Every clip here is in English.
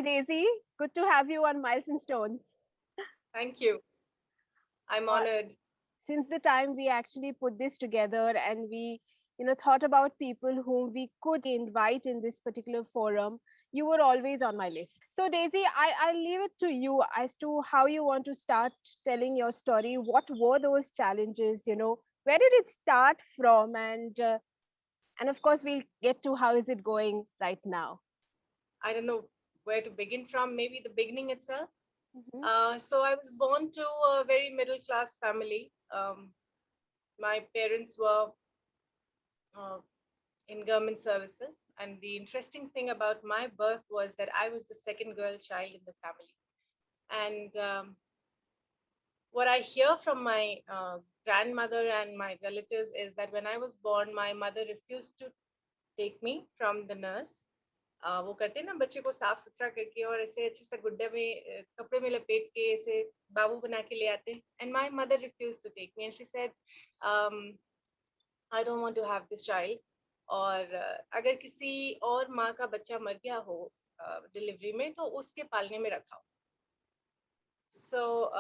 Daisy. Good to have you on Miles and Stones. Thank you. I'm Uh, honored. since the time we actually put this together and we, thought about people whom we could invite in this particular forum, you were always on my list. So, Daisy, I'll leave it to you as to how you want to start telling your story. What were those challenges? Where did it start from? And of course, we'll get to how is it going right now. I don't know where to begin from, maybe the beginning itself. Mhm. So I was born to a very middle class family. My parents were uh, in government services. And the interesting thing about my birth was that I was the second girl child in the family. And what I hear from my grandmother and my relatives is that when I was born, my mother refused to take me from the nurse. वो करते हैं ना बच्चे को साफ सुथरा करके और ऐसे अच्छे से गुड्डे में कपड़े में लपेट के ऐसे बाबू बना के ले आते हैं. And my mother refused to take me and she said, I don't want to have this child. और अगर किसी और माँ का बच्चा मर गया हो डिलीवरी में तो उसके पालने में रखा हो. So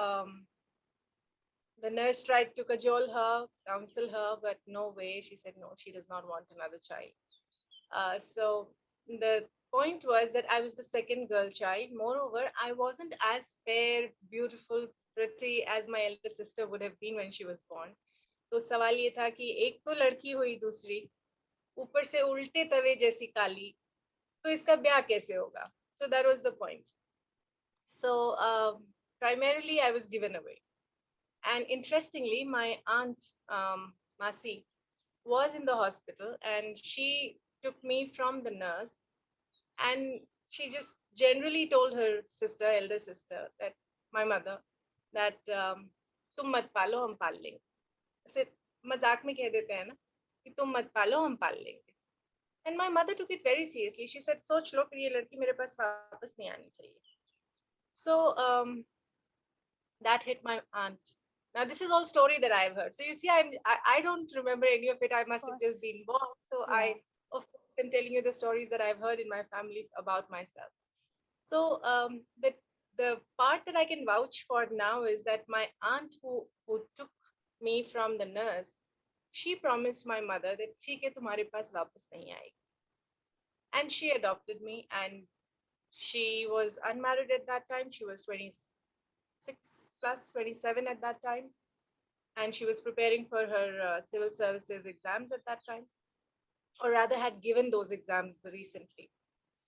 the nurse tried to cajole her, counsel her, but no way. She said no, she does not want another child. So the point was that I was the second girl child. Moreover, I wasn't as fair, beautiful, pretty as my elder sister would have been when she was born. तो सवाल ये था कि एक तो लड़की हुई दूसरी ऊपर से उल्टे तवे जैसी काली तो इसका ब्याह कैसे होगा. So that was the point. So primarily I was given away. And interestingly, my aunt Masi was in the hospital and she took me from the nurse and she just generally told her sister, elder sister, that my mother, that तुम मत पालो हम पाल लेंगे. ऐसे मजाक में कह देते हैं ना कि तुम मत पालो हम पाल लेंगे. And my mother took it very seriously. She said, सोच लो फिर ये लड़की मेरे पास वापस नहीं आनी चाहिए. So that hit my aunt. Now this is all story that I've heard. So you see, I don't remember any of it. I Of must have course. just been born. So Yeah. of course am telling you the stories that I've heard in my family about myself. So the part that I can vouch for now is that my aunt who took me from the nurse, she promised my mother that ठीक है तुम्हारे पास वापस नहीं आएगी. And she adopted me and she was unmarried at that time. She was 26 plus 27 at that time. And she was preparing for her civil services exams at that time, or rather had given those exams recently.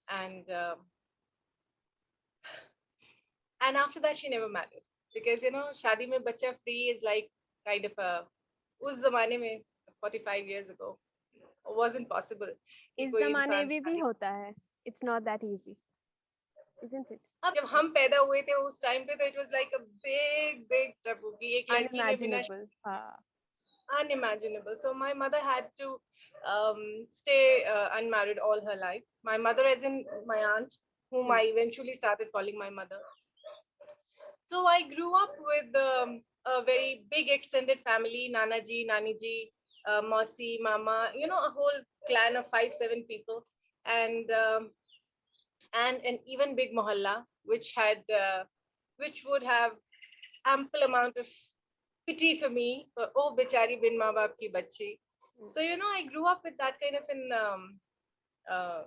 And after that she never married because shadi mein bacha free is like kind of a उस जमाने में 45 years ago wasn't possible कि इस कोई जमाने इंसान में भी शादी. होता है. It's not that easy, isn't it? अब जब हम पैदा हुए थे उस टाइम पे तो it was like a big taboo कि एक लड़की ने बिना Unimaginable. unimaginable. So my mother had to stay unmarried all her life. My mother, as in my aunt, whom I eventually started calling my mother. So I grew up with a very big extended family: Nana ji, Nani ji, Mausi, Mama. A whole clan of 5-7 people, and an even big mohalla, which would have ample amount of pity for me. Oh, bichari bin maa baap ki bachchi. So I grew up with that kind of an uh,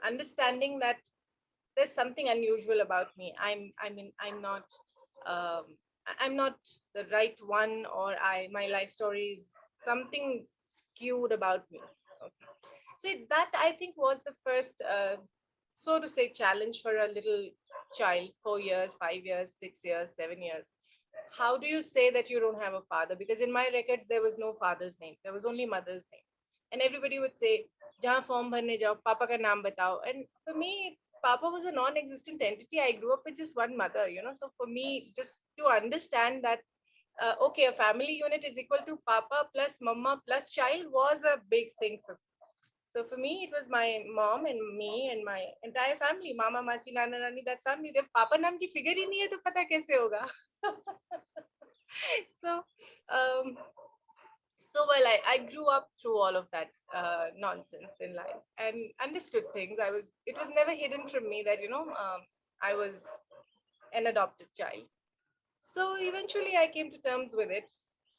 understanding that there's something unusual about me. I'm not um, I'm not the right one, or my life story is something skewed about me. Okay. So that I think was the first, so to say, challenge for a little child, 4 years, 5 years, 6 years, 7 years. How do you say that you don't have a father? Because in my records there was no father's name, there was only mother's name. And everybody would say, जहाँ form भरने जाओ पापा का नाम बताओ. And for me, papa was a non-existent entity. I grew up with just one mother. So for me, just to understand that okay, a family unit is equal to papa plus mama plus child was a big thing for me. So for me, it was my mom and me and my entire family. Mama, masi, nana, nani, that's family. जब पापा नाम की figure ही नहीं है तो पता कैसे होगा. So um, So well, I grew up through all of that nonsense in life and understood things. It was never hidden from me that I was an adopted child. So eventually I came to terms with it.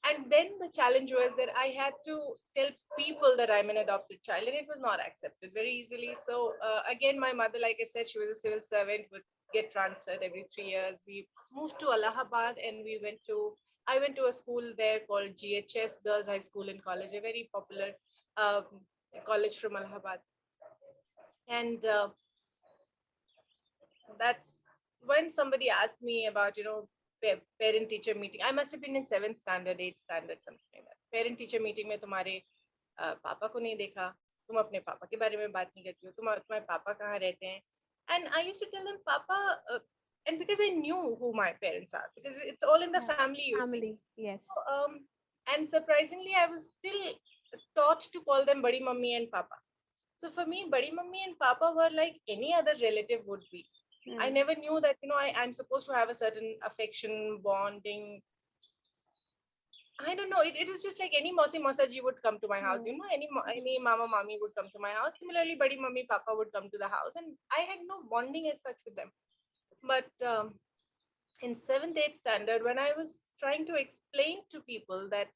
And then the challenge was that I had to tell people that I'm an adopted child, and it was not accepted very easily. So again, my mother, like I said, she was a civil servant, would get transferred every 3 years. We moved to Allahabad, and I went to a school there called GHS, Girls High School and College, a very popular um, college from Allahabad. And that's when somebody asked me about parent teacher meeting. I must have been in 7th standard, 8th standard, something like that. Parent teacher meeting में तुम्हारे पापा को नहीं देखा, तुम अपने पापा के बारे में बात नहीं करती हो, तुम्हारे पापा कहाँ रहते हैं. And I used to tell them papa, and because I knew who my parents are, because it's all in the Yeah. family, you see. Family, yes. So, and surprisingly I was still taught to call them badi mummy and papa. So for me, badi mummy and papa were like any other relative would be. I never knew that I'm supposed to have a certain affection, bonding. I don't know. It was just like any Mosi Mosaji would come to my house. Any Mama Mami would come to my house. Similarly, Badi Mummy Papa would come to the house, and I had no bonding as such with them. But in 7th, 8th standard, when I was trying to explain to people that,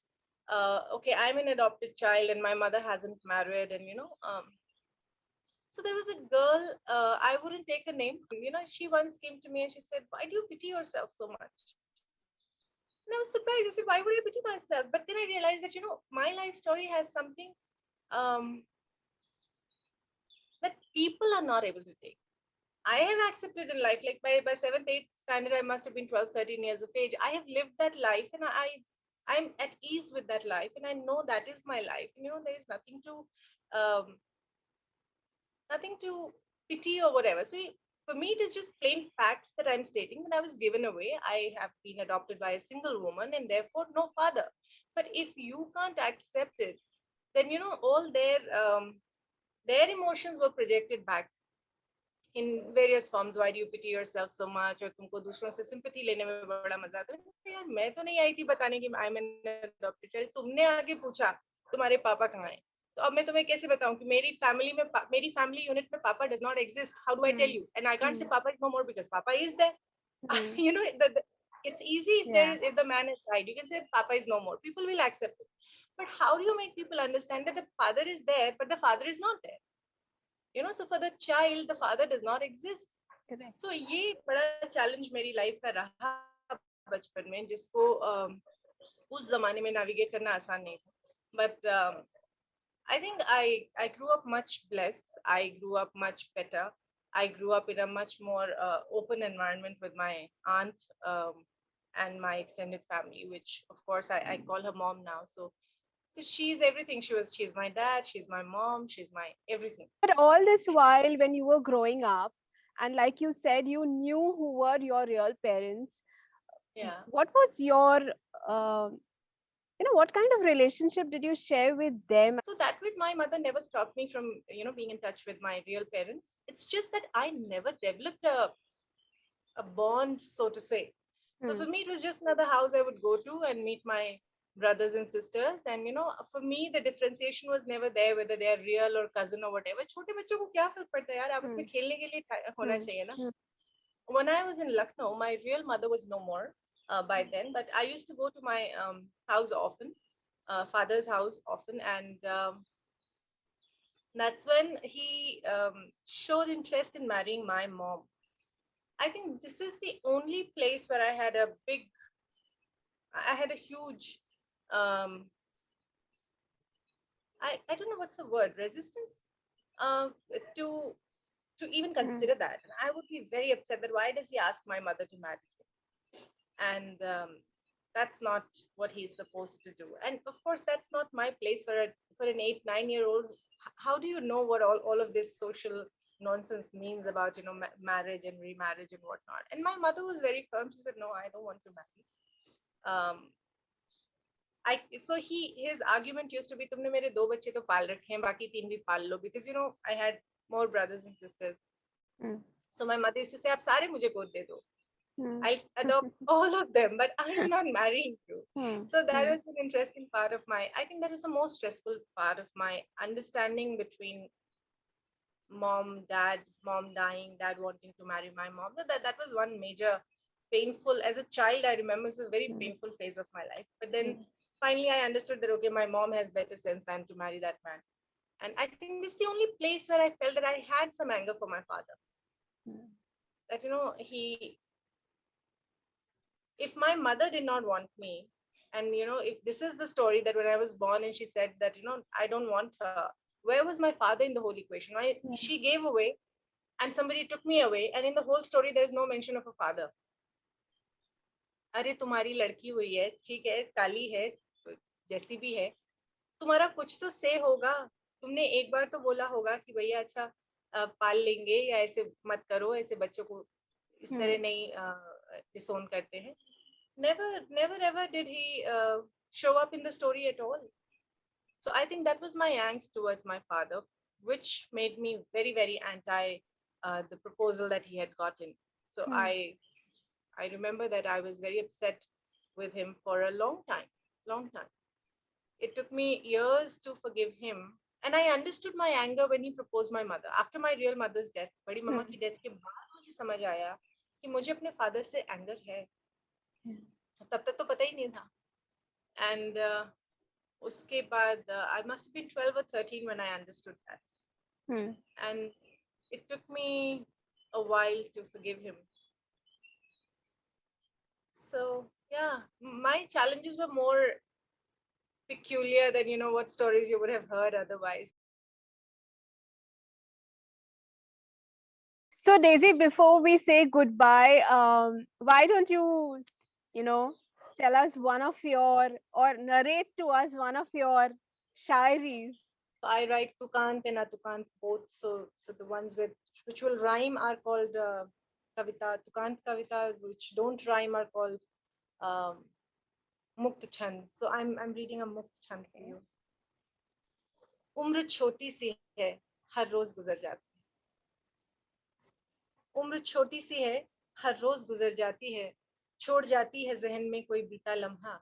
okay, I'm an adopted child and my mother hasn't married, and so there was a girl, I wouldn't take her name. She once came to me and she said, "Why do you pity yourself so much?" And I was surprised. I said, "Why would I pity myself?" But then I realized that, my life story has something um, that people are not able to take. I have accepted in life, like by 7th, 8th standard, I must have been 12, 13 years of age. I have lived that life, and I'm at ease with that life, and I know that is my life. There is nothing to pity or whatever. So for me, it is just plain facts that I'm stating that I was given away. I have been adopted by a single woman and therefore no father. But if you can't accept it, then all their emotions were projected back in various forms. Why do you pity yourself so much? और तुमको दूसरों से sympathy लेने में बड़ा मजा आता है. यार मैं तो नहीं आई थी बताने कि I'm an adopted child. तुमने आगे पूछा तुम्हारे पापा कहाँ हैं. तो अब मैं तुम्हें कैसे बताऊं कि मेरी family unit में papa does not exist. How do I tell you? And I can't say papa is no more because papa is there. It's easy if the man has died. You can say papa is no more. People will accept it. But how do you make people understand that the father is there, but the father is not there? So for the child, the father does not exist. Correct. So ये बड़ा challenge मेरी life का रहा बचपन में, जिसको उस जमाने में navigate करना आसान नहीं था. But I think I grew up much blessed. I grew up much better. I grew up in a much more open environment with my aunt and my extended family, which of course I call her mom now. So she's everything. She's my dad, she's my mom, she's my everything. But all this while, when you were growing up, and like you said, you knew who were your real parents. Yeah. What was your what kind of relationship did you share with them? So that was, my mother never stopped me from being in touch with my real parents. It's just that I never developed a bond, so to say. So for me, it was just another house I would go to and meet my brothers and sisters. And for me, the differentiation was never there, whether they are real or cousin or whatever. छोटे बच्चों को क्या फर्क पड़ता है यार, आपस में खेलने के लिए होना चाहिए ना. When I was in Lucknow, my real mother was no more by then, but I used to go to my house often, father's house often, and that's when he showed interest in marrying my mom. I think this is the only place where I had a huge, I don't know what's the word, resistance uh, to to even consider that. And I would be very upset that why does he ask my mother to marry him? And that's not what he's supposed to do. And of course, that's not my place for an 8, 9-year-old. How do you know what all of this social nonsense means about marriage and remarriage and whatnot? And my mother was very firm. She said, "No, I don't want to marry." So his argument used to be, तुमने मेरे 2 बच्चे तो पाल रखे हैं, बाकी 3 भी पाल लो, because I had more brothers and sisters. So my mother used to say, आप सारे मुझे गोद दे दो. I'll adopt all of them, but I'm not marrying you. So that was an interesting part of I think that was the most stressful part of my understanding between mom, dad, mom dying, dad wanting to marry my mom. That was one major painful, as a child, I remember it's a very painful phase of my life. But then finally I understood that, okay, my mom has better sense than to marry that man. And I think this is the only place where I felt that I had some anger for my father. That, if my mother did not want me, and if this is the story that when I was born and she said that, I don't want her, where was my father in the whole equation? Why she gave away and somebody took me away, and in the whole story there is no mention of a father. अरे तुम्हारी लड़की हुई है, ठीक है, काली है, जैसी भी है, तुम्हारा कुछ तो से होगा, तुमने एक बार तो बोला होगा कि भैया अच्छा पाल लेंगे, या ऐसे मत करो, ऐसे बच्चों को इस तरह नहीं डिसोन करते हैं. Never ever did he show up in the story at all. So I think that was my angst towards my father, which made me very, very anti the proposal that he had gotten. So I remember that I was very upset with him for a long time, long time. It took me years to forgive him. And I understood my anger when he proposed my mother. After my real mother's death, बड़ी मम्मा की death के बाद मुझे समझ आया कि मुझे अपने father से anger है. तब तक तो पता ही नहीं था. And उसके बाद I must have been 12 or 13 when I understood that. And it took me a while to forgive him. So yeah, my challenges were more peculiar than what stories you would have heard otherwise. So Daisy, before we say goodbye, why don't you tell us one of your, or narrate to us one of your shairis? I write Tukant and Atukant both. So the ones which will rhyme are called Kavita. Tukant Kavita, which don't rhyme, are called Mukt Chand. So I'm reading a Mukt Chand for you. उम्र छोटी सी है, हर रोज गुजर जाती है. उम्र छोटी सी है, हर रोज गुजर जाती है. छोड़ जाती है जहन में कोई बीता लम्हा.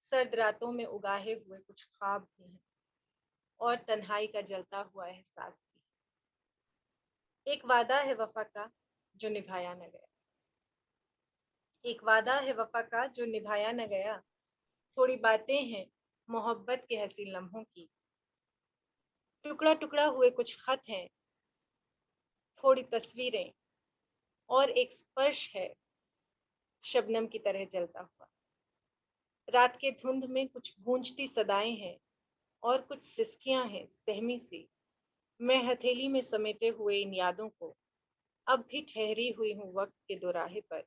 सर्द रातों में उगाहे हुए कुछ ख्वाब भी हैं, और तन्हाई का जलता हुआ एहसास भी. एक वादा है वफा का जो निभाया न गया. एक वादा है वफा का जो निभाया न गया. थोड़ी बातें हैं मोहब्बत के हसीन लम्हों की. टुकड़ा टुकड़ा हुए कुछ खत हैं, थोड़ी तस्वीरें, और एक स्पर्श है शबनम की तरह जलता हुआ. रात के धुंध में कुछ गूंजती सदाएं हैं, और कुछ सिसकियां हैं सहमी सी. मैं हथेली में समेटे हुए इन यादों को अब भी ठहरी हुई हूँ वक्त के दोराहे पर.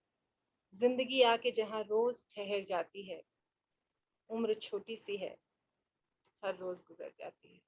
जिंदगी आके जहाँ रोज ठहर जाती है, उम्र छोटी सी है, हर रोज गुजर जाती है.